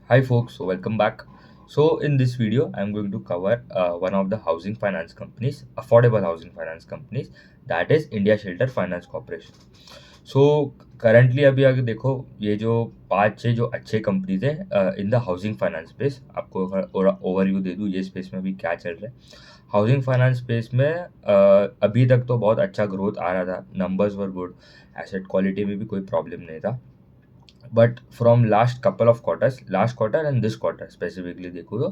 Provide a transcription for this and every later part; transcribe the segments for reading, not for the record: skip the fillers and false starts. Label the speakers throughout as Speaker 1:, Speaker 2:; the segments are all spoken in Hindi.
Speaker 1: Hi folks, so welcome back. So in this video, I'm going to cover one of the housing finance companies, affordable housing finance companies, that is India Shelter Finance Corporation. So currently अभी अगर देखो ये जो पांच छह जो अच्छे कंपनीज हैं in the housing finance space, आपको ओवरव्यू दे दूँ ये स्पेस में अभी क्या चल रहा है। हाउसिंग फाइनेंस स्पेस में अभी तक तो बहुत अच्छा ग्रोथ आ रहा था, numbers were good, asset quality में भी कोई प्रॉब्लम नहीं था। But from last couple of quarters, last quarter and this quarter specifically देखो तो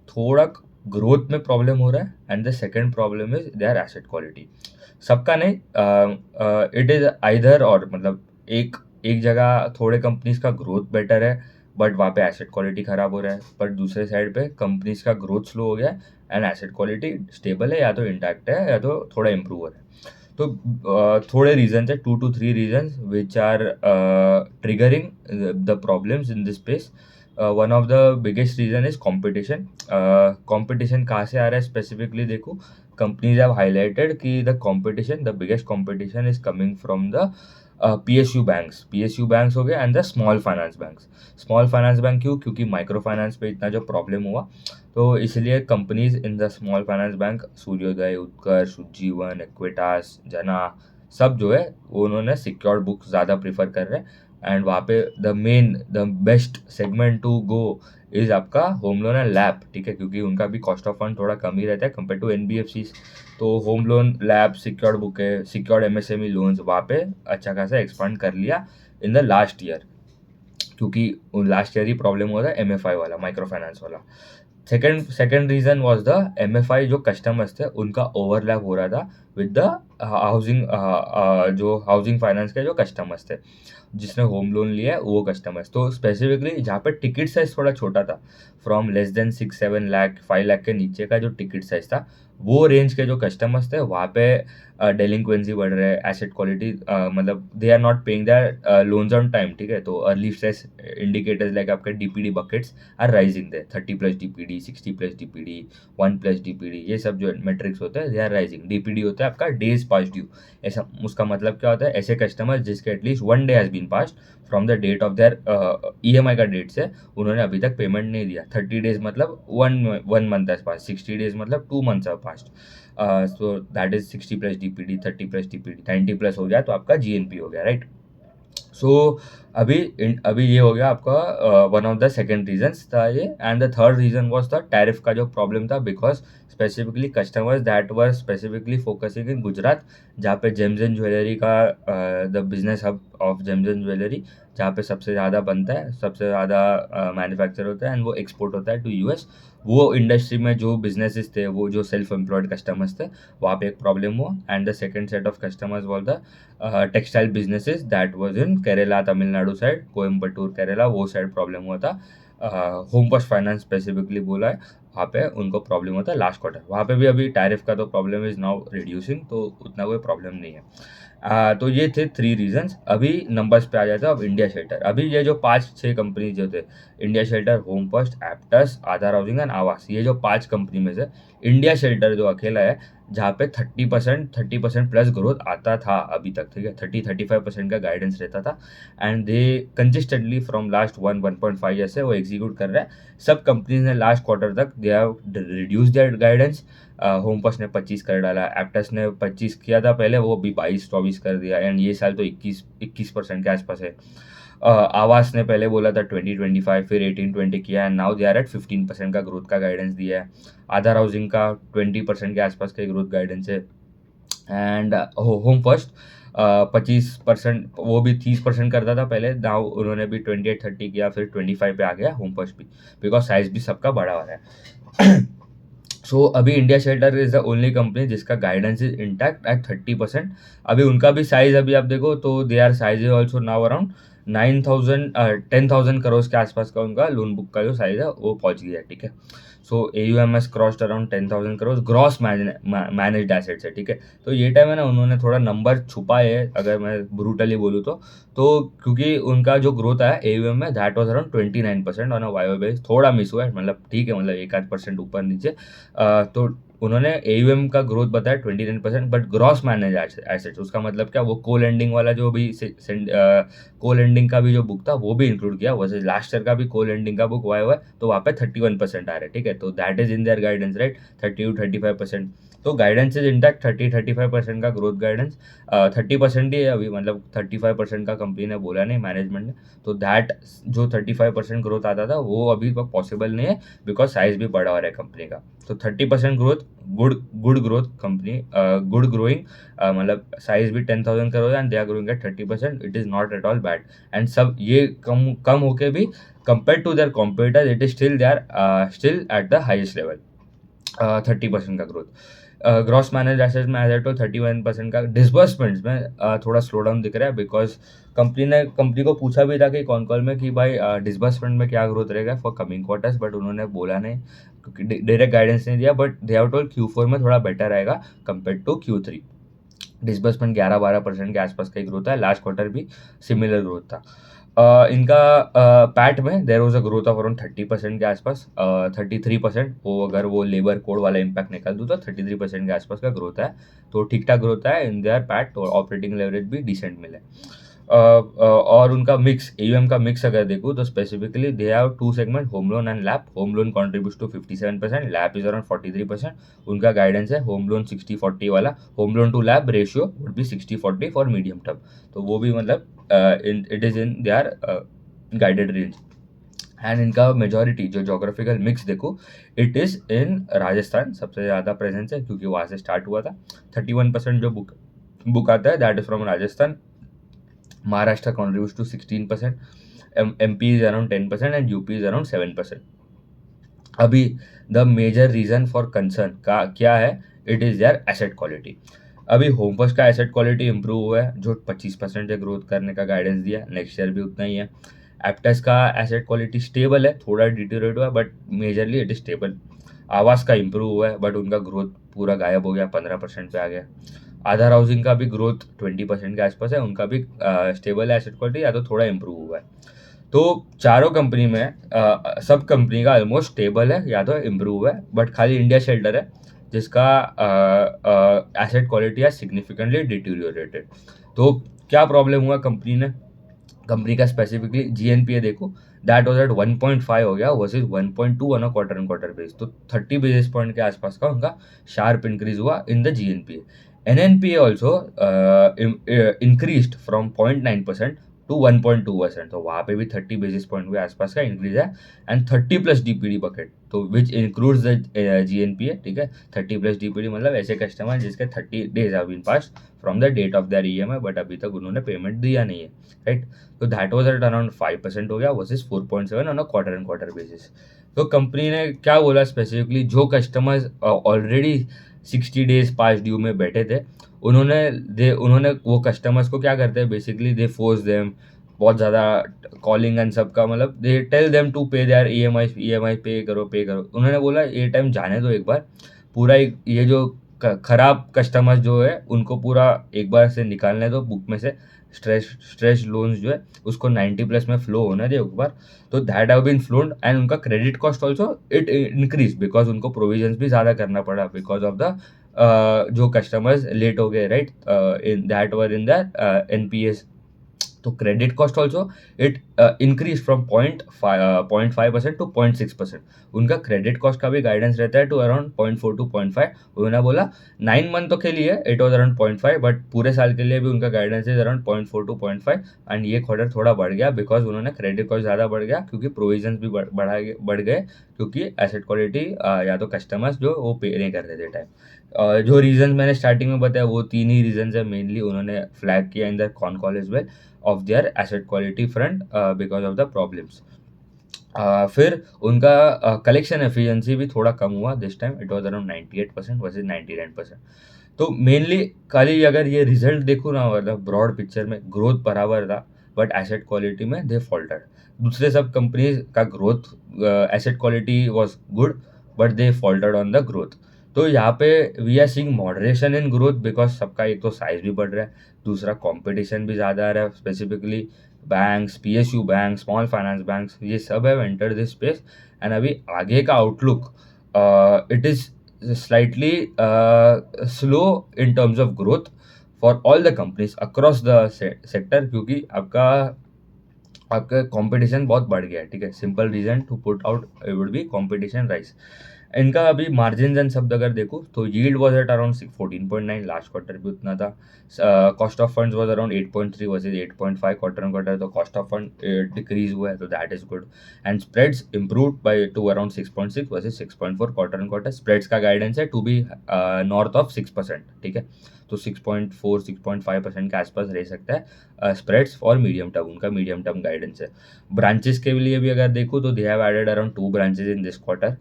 Speaker 1: थोड़ा ग्रोथ में प्रॉब्लम हो रहा है। And the second problem is there asset quality. सबका नहीं, इट इज आइदर और, मतलब एक एक जगह थोड़े कंपनीज का ग्रोथ बेटर है बट वहाँ पे एसेट क्वालिटी खराब हो रहा है, बट दूसरे साइड पे कंपनीज का ग्रोथ स्लो हो गया है एंड एसेट क्वालिटी स्टेबल है, या तो इंटैक्ट है या तो थोड़ा इम्प्रूव हो रहा है। तो थोड़े रीजन है, 2 to 3 reasons which are triggering the problems in this space. One of the biggest reason is competition. Competition कहाँ से आ रहा है स्पेसिफिकली देखो, कंपनीज हैव हाईलाइटेड कि the competition, the biggest competition is coming from the PSU banks हो गए and the small finance banks. Small finance bank क्यों? क्योंकि माइक्रो फाइनेंस पे इतना जो प्रॉब्लम हुआ, तो इसलिए companies in the small finance bank, सूर्योदय, उत्कर्ष, उज्जीवन, इक्विटास, जना, सब जो है वो उन्होंने सिक्योर्ड बुक ज़्यादा प्रीफर कर रहे हैं। एंड वहाँ पे the best segment to go is आपका होम लोन एंड लैब, ठीक है, क्योंकि उनका भी कॉस्ट ऑफ फंड थोड़ा कम ही रहता है कंपेयर टू एनबीएफसी। तो home loan, LAP, secured book है, सिक्योर्ड एमएसएमई लोन्स वहाँ पे अच्छा खासा एक्सपांड कर लिया इन द लास्ट ईयर, क्योंकि लास्ट ईयर ही प्रॉब्लम हुआ था एमएफआई वाला, माइक्रो फाइनेंस वाला। Second reason was the MFI जो कस्टमर्स थे उनका ओवरलैप हो रहा था विद द हाउसिंग, जो हाउसिंग फाइनेंस के जो कस्टमर्स थे, जिसने होम लोन लिया है वो कस्टमर्स। तो स्पेसिफिकली जहाँ पे टिकट साइज थोड़ा छोटा था, from less than 6-7 lakh, 5 lakh के नीचे का जो टिकट साइज था, वो रेंज के जो कस्टमर्स थे वहाँ पे डेलिंक्वेंसी बढ़ रहे हैं, एसेट क्वालिटी, मतलब they are not paying their loans on time, ठीक है। तो अर्ली स्ट्रेस इंडिकेटर्स लाइक आपके DPD buckets are rising they, 30+ DPD, 60+ DPD, 1+ DPD, ये सब जो मेट्रिक्स होते हैं दे आर राइजिंग। डीपीडी होता है आपका डेज पास्ट ड्यू। ऐसा उसका मतलब क्या होता है? ऐसे कस्टमर जिसके at least 1 day has been past from the date of their EMI का डेट से उन्होंने अभी तक पेमेंट नहीं दिया। 30 डेज मतलब one month has past, 60 days मतलब 2 months have past. So that is 60+ DPD, 30+ DPD, 90+ हो गया तो आपका जीएनपी हो गया, राइट। सो अभी ये हो गया आपका one of the second reasons था ये। And the third reason was the tariff का जो प्रॉब्लम था, because specifically customers that were specifically focusing in Gujarat, जहाँ पे जेम्स एंड ज्वेलरी का, the business hub of gems and jewellery, जहाँ पे सबसे ज़्यादा बनता है, सबसे ज़्यादा मैन्युफैक्चर होता है एंड वो एक्सपोर्ट होता है टू यूएस। वो इंडस्ट्री में जो बिजनेसेस थे, वो जो सेल्फ एम्प्लॉयड कस्टमर्स थे, वहाँ पे एक प्रॉब्लम हुआ। And the second set of customers was the textile businesses that was in Kerala, Tamil Nadu side, Coimbatore Kerala, वो साइड प्रॉब्लम हुआ था। होम फर्स्ट फाइनेंस स्पेसिफिकली बोला है, वहाँ पे उनको प्रॉब्लम होता है लास्ट क्वार्टर। वहाँ पे भी अभी टैरिफ का तो प्रॉब्लम इज नाउ रिड्यूसिंग, तो उतना कोई प्रॉब्लम नहीं है। तो ये थे 3 रीजंस। अभी नंबर्स पे आ जाता है। अब इंडिया शेल्टर, अभी ये जो 5-6 कंपनी जो थे, India shelter, home first, Aptus, Aadhar housing and आवास, ये जो 5 कंपनी में से इंडिया शेल्टर जो अकेला है, जहाँ पे 30% प्लस ग्रोथ आता था अभी तक, ठीक है, 30-35% का गाइडेंस रहता था। And they consistently from last 1.5 year से वो एग्जीक्यूट कर रहा है। सब कंपनीज ने लास्ट क्वार्टर तक they have reduce there guidance. Home first ने 25 कर डाला, एप्टस ने 25 किया था पहले, वो भी 22-24 कर दिया, एंड ये साल तो 21% के आसपास है। आवास ने पहले बोला था 20-25, फिर 18-20 किया, and now they are at 15% का ग्रोथ का गाइडेंस दिया है। आधार हाउसिंग का 20% के आसपास का ग्रोथ गाइडेंस है। एंड होम फर्स्ट 25%, वो भी 30% करता था पहले, नाउ उन्होंने भी 28-30 किया, फिर 25 पे आ गया होम फर्स्ट भी, बिकॉज साइज भी सबका बड़ा हो रहा है। सो अभी India shelter is the only company जिसका गाइडेंस इज इंटैक्ट एट 30%। अभी उनका भी साइज अभी आप देखो तो they are size is also now around 9,000, 10,000 crore के आसपास का उनका लोन बुक का जो साइज है वो पहुंच गया है, ठीक है। सो AUM S crossed around 10,000 crore gross managed assets है, ठीक है। तो ये टाइम है ना, उन्होंने थोड़ा नंबर छुपाए है, अगर मैं ब्रूटली बोलूँ तो क्योंकि उनका जो ग्रोथ आया AUM में, that was around 29% on a Y base, थोड़ा मिस हुआ है, मतलब ठीक है, मतलब 1-8% ऊपर नीचे। तो उन्होंने AUM का ग्रोथ बताया 29%, बट ग्रॉस मैनेज एसेट्स, उसका मतलब क्या, वो को लेंडिंग वाला जो भी को लेंडिंग का भी जो बुक था वो भी इंक्लूड किया, वैसे लास्ट ईयर का भी को लेंडिंग का बुक आया हुआ है, तो वहाँ पे 31% आ रहा है, ठीक है। तो that is in their guidance, right, 30 to 35%। तो गाइडेंस इज इंटैक्ट, 30-35% का ग्रोथ गाइडेंस। 30% ही है अभी, मतलब 35% का कंपनी ने बोला नहीं, मैनेजमेंट ने। तो दैट जो 35% ग्रोथ आता था वो अभी तक पॉसिबल नहीं है, बिकॉज साइज भी बड़ा हो रहा है कंपनी का। तो 30% growth, good good growth company, good growing, मतलब साइज भी 10,000 crore and they are growing at 30%, it is not at all bad. And सब ये कम कम होके भी compare to their competitors it is still they are still at the highest level. 30% का ग्रोथ। ग्रॉस मैनेज एसेट्स में एज आई टोल्ड 31% का। डिसबर्समेंट्स में थोड़ा स्लो डाउन दिख रहा है, बिकॉज कंपनी को पूछा भी था कि कॉल में कि भाई डिसबर्समेंट में क्या ग्रोथ रहेगा फॉर कमिंग क्वार्टर्स, बट उन्होंने बोला नहीं, क्योंकि डायरेक्ट गाइडेंस नहीं दिया, but they have told Q4 में थोड़ा बेटर आएगा कंपेयर टू Q3। डिसबर्समेंट 11-12% के आसपास का ही ग्रोथ है, लास्ट क्वार्टर भी सिमिलर ग्रोथ था। इनका पैट में there was a growth of around 30% के आसपास, 33%, वो अगर वो लेबर कोड वाला इम्पैक्ट निकाल दूँ तो 33% के आसपास का ग्रोथ है। तो ठीक ठाक ग्रोथ है इन देयर पैट, और ऑपरेटिंग लेवरेज भी डिसेंट मिले। और उनका मिक्स, AUM का मिक्स अगर देखूँ तो specifically they have two segment, home loan and LAP. Home loan contributes to 57%, LAP is around 43%। उनका गाइडेंस है होम लोन 60-40 वाला, home loan to LAP ratio would be 60-40 for medium term. तो वो भी मतलब it is in their guided range. And इनका मेजॉरिटी जो जोग्राफिकल मिक्स देखो, इट इज़ इन राजस्थान सबसे ज़्यादा प्रेजेंस है, क्योंकि वहाँ से स्टार्ट हुआ था। 31% जो बुक आता है that is from Rajasthan. Maharashtra contributes to 16%, MP is around 10% and UP is around 7%. अभी the major reason for concern का क्या है, it is their asset quality. अभी होम फर्स्ट का एसेट क्वालिटी इंप्रूव हुआ है, जो 25% है ग्रोथ करने का गाइडेंस दिया, नेक्स्ट ईयर भी उतना ही है। एप्टेस का एसेट क्वालिटी स्टेबल है, थोड़ा डिटेरियोरेट हुआ है but majorly it is stable. आवास का इंप्रूव हुआ है, बट उनका ग्रोथ पूरा गायब हो गया, 15% पे आ गया। आधार हाउसिंग का भी ग्रोथ 20% के आसपास है, उनका भी स्टेबल है एसेट क्वालिटी, या तो थोड़ा इंप्रूव हुआ है। तो चारों कंपनी में सब कंपनी का ऑलमोस्ट स्टेबल है या तो इम्प्रूव है, बट खाली इंडिया शेल्टर है जिसका एसेट क्वालिटी है सिग्निफिकेंटली डिटीरियोरेटेड। तो क्या प्रॉब्लम हुआ कंपनी का स्पेसिफिकली GNPA देखो, दैट वाज एट 1.5 हो गया versus 1.2 on a quarter on quarter base. तो 30 बेसिस पॉइंट के आसपास का उनका शार्प इंक्रीज हुआ in the GNPA। NNPA also increased from 0.9% to 1.2%, तो वहाँ पे भी 30 बेसिस पॉइंट के आसपास का इंक्रीज है। एंड 30+ DPD बकेट, तो विच इंक्लूड्स द GNPA, ठीक है। 30+ DPD मतलब ऐसे कस्टमर जिसके 30 days have been passed from the date of their EMI, but अभी तक उन्होंने पेमेंट दिया नहीं है, राइट। तो दैट वाज एट अराउंड 5% हो गया versus 4.7 on a quarter and quarter basis. तो कंपनी ने क्या बोला स्पेसिफिकली, जो customers already 60 days pass due में बैठे थे, उन्होंने वो कस्टमर्स को क्या करते हैं, बेसिकली दे फोर्स देम, बहुत ज़्यादा कॉलिंग एंड सबका, मतलब दे टेल देम टू पे देयर EMI पे करो। उन्होंने बोला ये टाइम जाने दो एक बार, पूरा ये जो खराब कस्टमर्स जो है उनको पूरा एक बार से निकालने दो बुक में से, स्ट्रेस लोन्स जो है उसको 90+ में फ्लो होने दे एक बार। तो that have been flowed, and उनका credit cost also it increase, because उनको प्रोविजंस भी ज़्यादा करना पड़ा बिकॉज ऑफ द जो कस्टमर्स लेट हो गए, right, in that were in the NPAs। तो credit cost also it increase from 0.5% to 0.6%। उनका क्रेडिट कॉस्ट का भी गाइडेंस रहता है टू अराउंड 0.4 टू 0.5। उन्होंने बोला 9 मंथ के लिए इट वॉज अराउंड 0.5, बट पूरे साल के लिए भी उनका guidance is around 0.4 to 0.5। And ये क्वार्टर थोड़ा बढ़ गया बिकॉज उन्होंने क्रेडिट कॉस्ट ज़्यादा बढ़ गया, क्योंकि प्रोविजन भी बढ़ गए, क्योंकि एसेट क्वालिटी या तो कस्टमर्स जो वो पे नहीं कर रहे थे टाइम। जो रीजन मैंने स्टार्टिंग में बताया वो 3 ही रीजन है मेनली, उन्होंने फ्लैग किया in the con call as well of their asset quality front because of the problems. फिर उनका कलेक्शन एफिशिएंसी भी थोड़ा कम हुआ, this time it was around 98% versus 99%। तो मेनली खाली अगर ये रिजल्ट देखूँ ना, मतलब ब्रॉड पिक्चर में ग्रोथ बराबर था, बट एसेट क्वालिटी में दे फॉल्टेड। दूसरे सब कंपनीज का growth, asset quality was good, but they faulted on the growth. तो यहाँ पे we are seeing moderation in growth, because सबका एक तो साइज भी बढ़ रहा है, दूसरा कंपटीशन भी ज़्यादा आ रहा है, specifically banks, PSU bank, small finance banks, ये सब have enter this space. And अभी आगे का outlook, it is slightly slow in terms of growth for all the companies across the sector, क्योंकि आपका आपका कंपटीशन बहुत बढ़ गया है, ठीक है। Simple reason to put out would be competition rise. इनका अभी मार्जिन एंड शब्द अगर देखो तो yield was at around 14.9, last quarter भी उतना था। Cost of funds was around 8.3 versus 8.5 quarter on quarter, तो कॉस्ट ऑफ फंड डिक्रीज हुआ है, तो that is good. And spreads improved by to around 6.6 versus 6.4 quarter on quarter. Spreads का गाइडेंस है टू बी नॉर्थ ऑफ 6%, ठीक है। तो 6.4 6.5% के आसपास रह सकता है स्प्रेड्स फॉर मीडियम टर्म, उनका मीडियम टर्म गाइडेंस है। ब्रांचेस के लिए भी अगर देखो तो they have added around 2 branches in this quarter.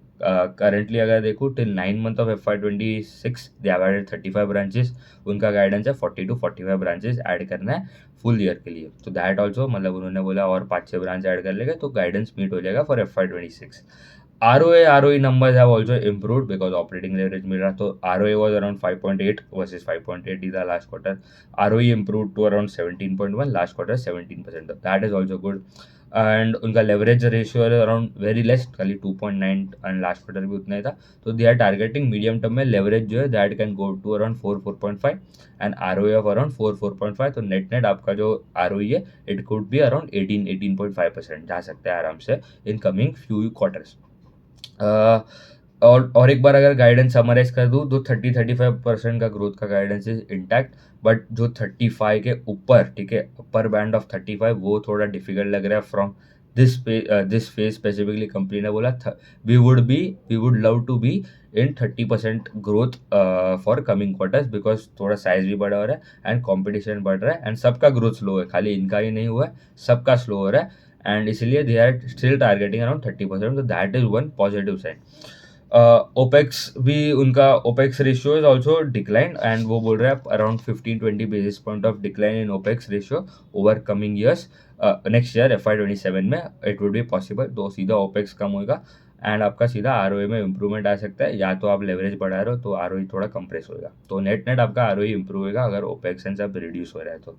Speaker 1: Currently अगर देखो till 9 month of FY26 they have added 35 branches. उनका गाइडेंस है 40 to 45 ब्रांचेस ऐड करना है फुल ईयर के लिए, तो दैट ऑल्सो मतलब उन्होंने बोला और 5-6 ब्रांच ऐड कर लेगा तो गाइडेंस मीट हो जाएगा for FY26। ROE numbers have also improved because operating leverage मिल रहा, तो ROA was around 5.8 versus 5.8 in the last quarter. ROE improved to around 17.1, last quarter 17%. That is also good. And उनका लेवरेज रेशियो है अराउंड वेरी लेस, खाली 2.9, एंड लास्ट क्वार्टर भी उतना ही था। तो they are targeting medium term में लेवरेज जो है that can go to around 4-4.5 and ROE of around 4-4.5। तो नेट नेट आपका जो ROE है इट कुड बी अराउंड 18-18.5% जा सकता है आराम से इन कमिंग फ्यू क्वार्टर्स। और एक बार अगर गाइडेंस समराइज कर दूँ तो 30-35% का ग्रोथ का गाइडेंस इज इंटैक्ट, बट जो 35 के ऊपर, ठीक है, अपर बैंड ऑफ 35 वो थोड़ा डिफिकल्ट लग रहा है from this phase specifically. Company ने बोला we would love to be in 30% growth for coming quarters, because थोड़ा साइज भी बड़ा हो रहा है एंड कॉम्पिटिशन बढ़ रहा है एंड सबका ग्रोथ स्लो है, खाली इनका ही नहीं हुआ है, सबका स्लो हो रहा है एंड इसलिए they are still targeting around 30%, तो that is one positive sign. Opex भी उनका opex ratio is also decline and वो बोल रहे हैं around 15-20 basis point of decline in opex ratio over coming years. Next year FY27 में इट वुड बी पॉसिबल, तो सीधा ओपेक्स कम होगा एंड आपका सीधा ROE में इंप्रूवमेंट आ सकता है, या तो आप लेवरेज बढ़ा रहे हो तो ROE थोड़ा कंप्रेस होगा, तो नेट नेट आपका ROE इंप्रूव होगा अगर ओपेक्स एंड सब रिड्यूस हो रहा है तो।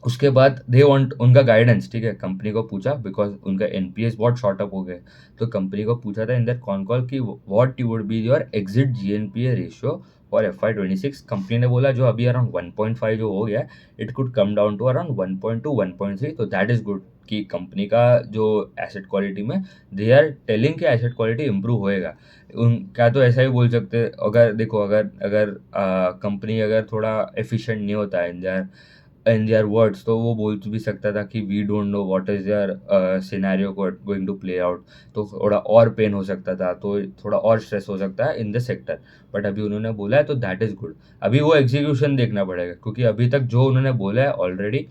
Speaker 1: उसके बाद दे वांट उनका गाइडेंस, ठीक है, कंपनी को पूछा बिकॉज उनका NPS बहुत शॉर्ट अप हो गए, तो कंपनी को पूछा था इन दैट कॉन कॉल कि what you would be your exit GNPA ratio for FY26। Company ने बोला जो अभी अराउंड 1.5 जो हो गया it could come down to around 1.2 1.3, तो दैट इज गुड कि कंपनी का जो एसेट क्वालिटी में दे आर टेलिंग कि एसेट क्वालिटी इंप्रूव होएगा। क्या तो ऐसा ही बोल सकते हैं, अगर देखो अगर अगर कंपनी अगर थोड़ा एफिशिएंट नहीं होता है इन देयर वर्ड्स तो वो बोल भी सकता था कि we don't know what is their scenario going to play out, तो थोड़ा और पेन हो सकता था, तो थोड़ा और स्ट्रेस हो सकता है इन द सेक्टर, बट अभी उन्होंने बोला है तो दैट इज गुड। अभी वो एग्जीक्यूशन देखना पड़ेगा, क्योंकि अभी तक जो उन्होंने बोला है ऑलरेडी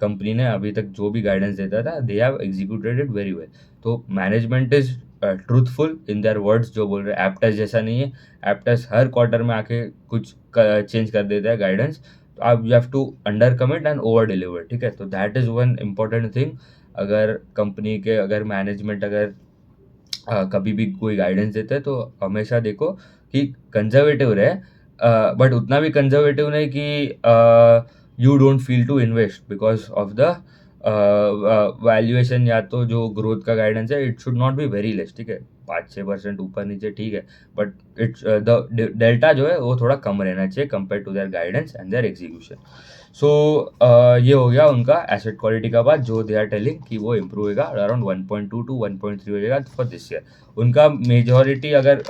Speaker 1: कंपनी ने अभी तक जो भी गाइडेंस देता था they have executed it very well, तो management is truthful in their words. जो बोल रहे हैं एप्टस जैसा नहीं है, एप्टस हर क्वार्टर में आके कुछ चेंज कर देता है गाइडेंस, आप you have to under commit and over deliver, ठीक है, तो that is one important thing. अगर कंपनी के अगर मैनेजमेंट अगर कभी भी कोई गाइडेंस देते हैं तो हमेशा देखो कि कंजर्वेटिव रहे, बट उतना भी कंजर्वेटिव नहीं कि you don't feel to invest because of the valuation, या तो जो ग्रोथ का गाइडेंस है it should not be very less, ठीक है, 5-6% ऊपर नीचे ठीक है, बट इट्स द डेल्टा जो है वो थोड़ा कम रहना चाहिए compare to their guidance and their execution. So ये हो गया उनका एसेट क्वालिटी का बात, जो दे आर टेलिंग कि वो इम्प्रूव होगा अराउंड 1.2 to 1.3 हो जाएगा फॉर दिस ईयर। उनका मेजॉरिटी अगर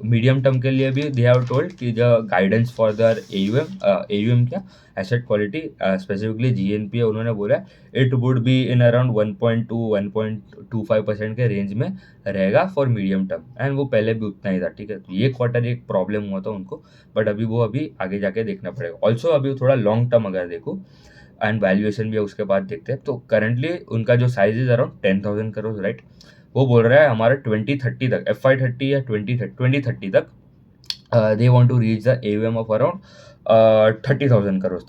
Speaker 1: मीडियम टर्म के लिए भी दे हैव टोल्ड कि the guidance for their AUM क्या एसेट क्वालिटी स्पेसिफिकली GNPA उन्होंने बोला it would be in around 1.2-1.25% के रेंज में रहेगा फॉर मीडियम टर्म, एंड वो पहले भी उतना ही था, ठीक है, तो ये क्वार्टर एक प्रॉब्लम हुआ था उनको, बट अभी वो अभी आगे जाके देखना पड़ेगा। ऑल्सो अभी थोड़ा लॉन्ग टर्म अगर देखो एंड वैल्यूएशन भी है उसके बाद देखते हैं, तो करंटली उनका जो size is around 10,000 crore, right. वो बोल रहा है हमारा 2030 तक FY30 या 2030 तक they want to reach the AUM of around 30,000 crore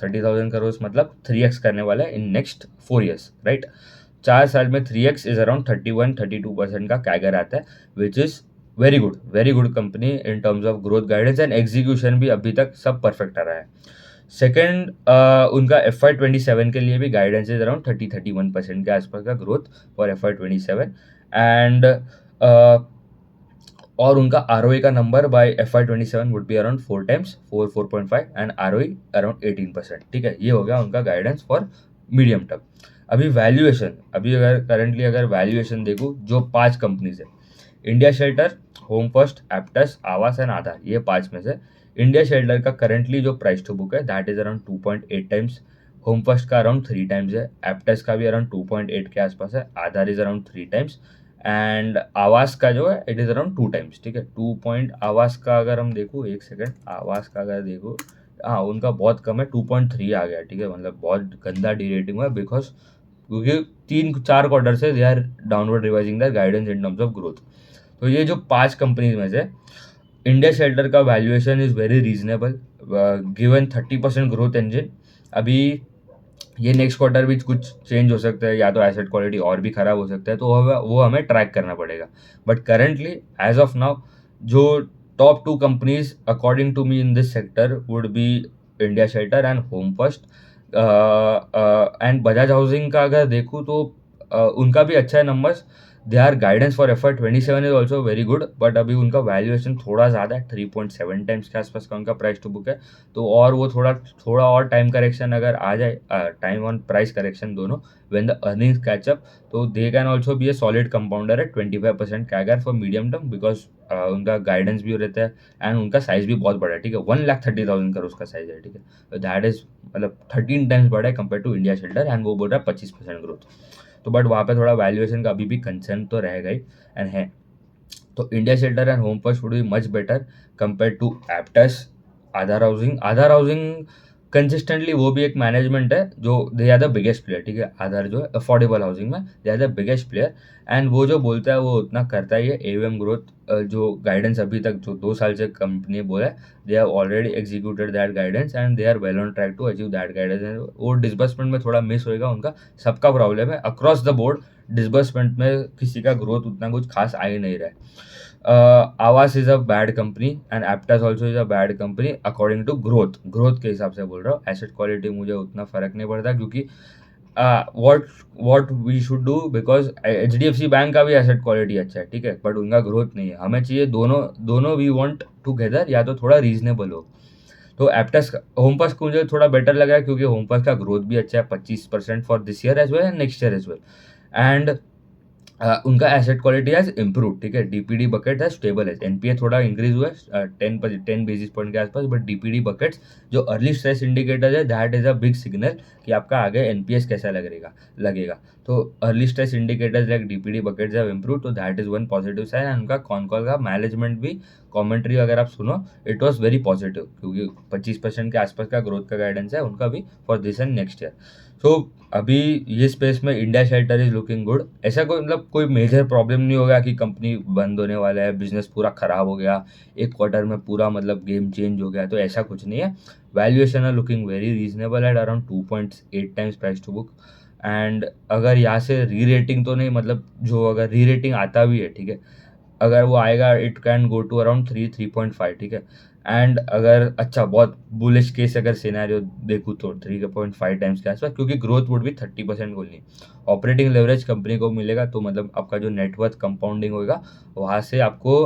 Speaker 1: मतलब 3x करने वाला है इन नेक्स्ट 4 ईयर्स, राइट। 4 साल में 3x इज अराउंड 31-32% का कैगर आता है, which is very good company in terms of growth guidance and execution भी अभी तक सब परफेक्ट आ रहा है। सेकेंड उनका FY27 के लिए भी गाइडेंस इज अराउंड 30-31% के आसपास का ग्रोथ फॉर FY27 एंड और उनका आरओई का number by FY27 would be around 4 times 4.5 and ROE around 18%। ठीक है, ये हो गया उनका गाइडेंस फॉर मीडियम टर्म। अभी वैल्यूएशन, अभी अगर करंटली अगर वैल्यूएशन देखूँ, जो 5 कंपनीज है, India shelter, home first, Aptus, आवास एंड आधार, ये 5 में से इंडिया शेल्टर का करंटली जो प्राइस टू बुक है that is around 2.8 times, home First का अराउंड 3 टाइम्स है, एप्टस का भी अराउंड 2.8 के आसपास है, आधार इज अराउंड 3 टाइम्स एंड आवास का जो है इट इज़ अराउंड 2 टाइम्स। ठीक है, 2 पॉइंट आवास का अगर हम देखूँ, एक सेकंड, आवास का अगर देखो, हाँ उनका बहुत कम है, 2.3 आ गया। ठीक है, मतलब बहुत गंदा डीरेटिंग हुआ बिकॉज क्योंकि 3-4 क्वार्टर से they are downward revising the guidance in terms of growth. तो ये जो 5 कंपनीज में से इंडिया शेल्टर का valuation is very reasonable given 30% growth engine. अभी ये नेक्स्ट क्वार्टर भी कुछ चेंज हो सकता है, या तो एसेट क्वालिटी और भी खराब हो सकता है, तो वो हमें ट्रैक करना पड़ेगा। But currently as of now जो top 2 companies according to me in this sector would be India shelter and home first and Bajaj housing का अगर देखूँ तो उनका भी अच्छा है numbers. Their guidance for FY27 is also very good, but अभी उनका वैल्यूएशन थोड़ा ज़्यादा है, 3.7 टाइम्स के आसपास का उनका प्राइस टू बुक है। तो और वो थोड़ा थोड़ा और टाइम करेक्शन अगर आ जाए, टाइम ऑन प्राइस करेक्शन दोनों, when the earnings catch up, तो they can also be a solid compounder at 25% CAGR for medium term, because उनका गाइडेंस भी रहता है एंड उनका साइज भी बहुत बड़ा है। ठीक है, 1,30,000 का उसका साइज है। ठीक है, दैट इज मतलब 13 टाइम्स बड़ा है compare to India shelter and वो बोल रहा है 25% ग्रोथ। तो बट वहाँ पे थोड़ा वैल्यूएशन का अभी भी कंसर्न तो रहेगा ही एंड है। तो India shelter and home First would be much better compare to Aptus, Aadhar housing consistently वो भी एक मैनेजमेंट है जो they are the biggest player. ठीक है, आधार जो है अफोर्डेबल हाउसिंग में they are the biggest player and वो जो बोलता है वो उतना करता ही है। AUM ग्रोथ जो गाइडेंस अभी तक जो 2 साल से कंपनी बोला है, they have already executed that guidance and they are well on track to achieve that guidance. वो डिसबर्समेंट में थोड़ा मिस होएगा उनका, सबका प्रॉब्लम है अक्रॉस द बोर्ड, डिसबर्समेंट में किसी का ग्रोथ उतना कुछ खास आ ही नहीं रहा है। Aavas is a bad company and Aptus also is a bad company according to growth के हिसाब से बोल रहा हूँ। एसेट क्वालिटी मुझे उतना फर्क नहीं पड़ता, क्योंकि what what we should do, because HDFC bank का भी एसेट क्वालिटी अच्छा है। ठीक है, बट उनका ग्रोथ नहीं है। हमें चाहिए दोनों दोनों वी वांट टुगेदर, या तो थोड़ा रीजनेबल हो। तो एप्टस होमपास को मुझे थोड़ा बेटर लग रहा है, क्योंकि होमपास का ग्रोथ भी अच्छा है, 25% for this year as well and next year as well and उनका एसेट क्वालिटी हैज इम्प्रूव। ठीक है, DPD बकेट है स्टेबल है, NPA थोड़ा इंक्रीज हुआ है 10 बेसिस पॉइंट के आसपास, बट DPD बकेट्स जो अर्ली स्ट्रेस इंडिकेटर है that is a big signal कि आपका आगे NPS कैसा लगेगा। तो early stress indicators like DPD buckets have improve, तो that is one positive sign and उनका कॉनकॉल का मैनेजमेंट भी कमेंट्री अगर आप सुनो इट वाज वेरी पॉजिटिव, क्योंकि 25% के आसपास का ग्रोथ का गाइडेंस है उनका भी for this and next year. So अभी ये स्पेस में India shelter is looking good. ऐसा कोई मतलब कोई मेजर प्रॉब्लम नहीं होगा कि कंपनी बंद होने वाला है, बिजनेस पूरा खराब हो गया, एक क्वार्टर में पूरा मतलब गेम चेंज हो गया, तो ऐसा कुछ नहीं है। Valuation are looking very reasonable at around 2.8 times price to book and अगर यहाँ से री रेटिंग तो नहीं, मतलब जो अगर री रेटिंग आता भी है, ठीक है, अगर वो आएगा it can go to around 3.5। ठीक है, एंड अगर अच्छा बहुत बुलिश केस अगर सिनेरियो देखूँ तो 3.5 टाइम्स के आसपास, क्योंकि ग्रोथ वुड भी 30% बोलनी, ऑपरेटिंग लेवरेज कंपनी को मिलेगा, तो मतलब आपका जो नेटवर्थ कंपाउंडिंग होगा वहाँ से आपको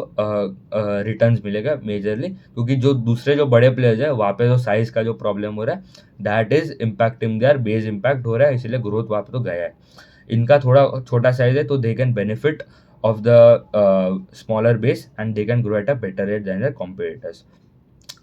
Speaker 1: रिटर्न्स मिलेगा मेजरली, क्योंकि जो दूसरे जो बड़े प्लेयर्स है वहाँ पे जो साइज का जो प्रॉब्लम हो रहा है that is impacting there base, impact हो रहा है, इसलिए ग्रोथ वहाँ पे तो गया है। इनका थोड़ा छोटा साइज है, तो they can benefit of the smaller base and they can grow at a better rate than their competitors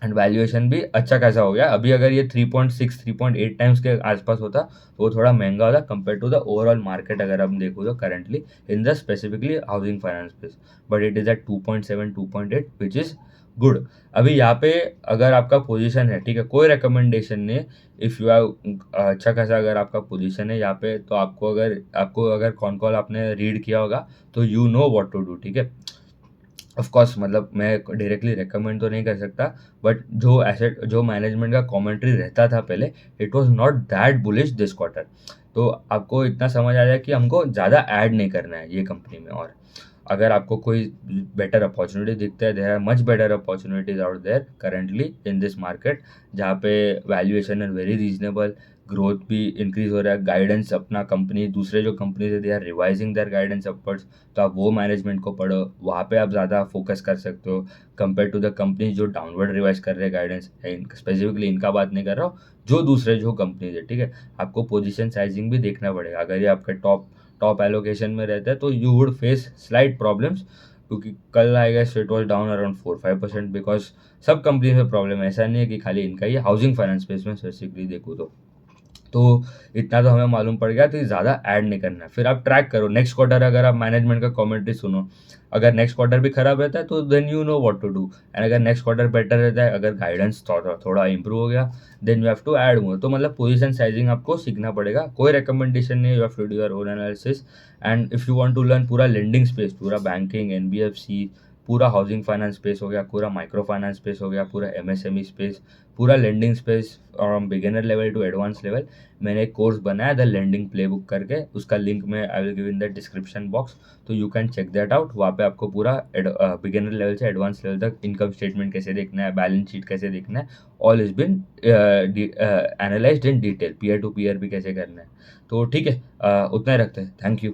Speaker 1: and valuation भी अच्छा खासा हो गया। अभी अगर ये 3.6 3.8 टाइम्स के आसपास होता तो वो थोड़ा महंगा होता compare to the overall market, अगर हम देखो तो currently in the specifically housing finance space, but it is at 2.7 2.8 which is good. अभी यहाँ पे अगर आपका पोजीशन है, ठीक है, कोई रिकमेंडेशन नहीं, इफ़ यू हैव अच्छा खासा अगर आपका पोजीशन है यहाँ पे, तो आपको अगर कौन कॉल आपने रीड किया होगा तो you know what to do. ठीक है, ऑफ कोर्स मतलब मैं डायरेक्टली रेकमेंड तो नहीं कर सकता, बट जो मैनेजमेंट का कमेंट्री रहता था पहले, it was not that bullish this quarter. तो आपको इतना समझ आ जाए कि हमको ज़्यादा ऐड नहीं करना है ये कंपनी में। और अगर आपको कोई बेटर अपॉर्चुनिटी दिखता है, there are much better opportunities out there currently in this market, जहाँ पे valuation is very reasonable, growth भी इंक्रीज हो रहा है, गाइडेंस अपना कंपनी दूसरे जो कंपनीज है they are revising their guidance upwards, तो आप वो मैनेजमेंट को पढ़ो, वहाँ पे आप ज़्यादा फोकस कर सकते हो कंपेयर टू द कंपनी जो डाउनवर्ड रिवाइज कर रहे हैं गाइडेंस। स्पेसिफिकली इनका बात नहीं कर रहा हूँ, जो दूसरे जो कंपनीज है, ठीक है। आपको पोजीशन साइजिंग भी देखना पड़ेगा, अगर ये आपके टॉप टॉप एलोकेशन में रहता है तो you would face slight problems, क्योंकि कल आएगा it was down around 4-5% because सब कंपनी में प्रॉब्लम है, ऐसा नहीं है कि खाली इनका ही, हाउसिंग फाइनेंस स्पेस में स्पेसिफिकली देखो तो इतना तो हमें मालूम पड़ गया, तो ज़्यादा ऐड नहीं करना है। फिर आप ट्रैक करो नेक्स्ट क्वार्टर, अगर आप मैनेजमेंट का कमेंट्री सुनो, अगर नेक्स्ट क्वार्टर भी खराब रहता है तो then you know what to do, and अगर नेक्स्ट क्वार्टर बेटर रहता है, अगर गाइडेंस थोड़ा थोड़ा इंप्रूव हो गया, then you have to add more. तो मतलब पोजीशन साइजिंग आपको सीखना पड़ेगा, कोई रिकमेंडेशन नहीं, you have to do your own analysis. And if you want to learn पूरा लेंडिंग स्पेस, पूरा बैंकिंग, एनबीएफसी, पूरा हाउसिंग फाइनेंस स्पेस हो गया, पूरा माइक्रो फाइनेंस स्पेस हो गया, पूरा एमएसएमई स्पेस, पूरा lending space from beginner level to advance level, मैंने एक कोर्स बनाया द लेंडिंग प्लेबुक करके, उसका लिंक मैं I will give in the description box, तो you can check that out. वहाँ पे आपको पूरा बिगिनर लेवल से एडवांस लेवल तक इनकम स्टेटमेंट कैसे देखना है, बैलेंस शीट कैसे देखना है, all is been analysed in detail, peer to peer भी कैसे करना है। तो ठीक है, उतना ही रखते हैं, थैंक यू।